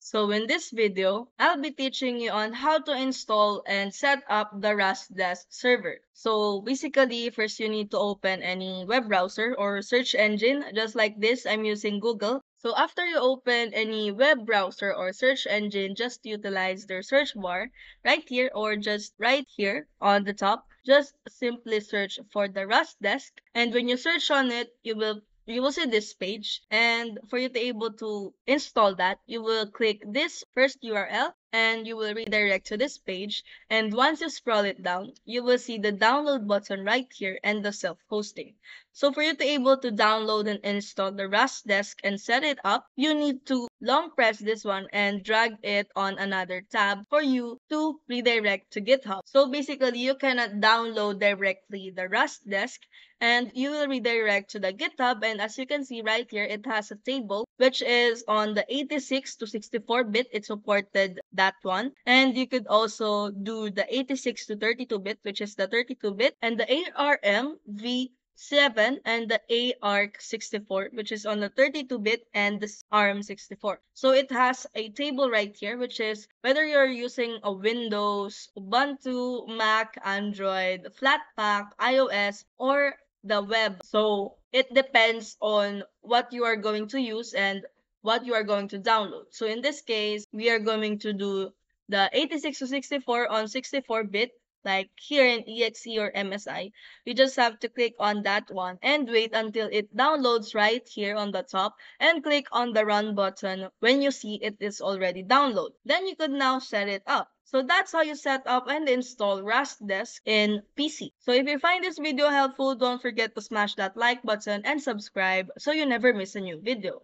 So in this video, I'll be teaching you on how to install and set up the RasDesk server. So basically, first you need to open any web browser or search engine. Just like this, I'm using Google. So after you open any web browser or search engine, just utilize their search bar right here or just right here on the top. Just simply search for the RasDesk. And when you search on it, you will see this page, and for you to able to install that, you will click this first URL and you will redirect to this page. And once you scroll it down, you will see the download button right here and the self-hosting. So for you to able to download and install the RasDesk and set it up, you need to long press this one and drag it on another tab for you to redirect to GitHub. So basically, you cannot download directly the RasDesk, and you will redirect to the GitHub. And as you can see right here, it has a table which is on the 86 to 64-bit. It supported that one. And you could also do the 86 to 32-bit, which is the 32-bit, and the ARM V7 and the ARC64, which is on the 32-bit and the ARM64. So it has a table right here, which is whether you're using a Windows, Ubuntu, Mac, Android, Flatpak, iOS, or the web. So it depends on what you are going to use and what you are going to download. So in this case, we are going to do the 86 to 64 on 64-bit, like here in EXE or MSI. You just have to click on that one and wait until it downloads right here on the top, and click on the run button when you see it is already download. Then you could now set it up. So that's how you set up and install RasDesk in PC. So if you find this video helpful, don't forget to smash that like button and subscribe so you never miss a new video.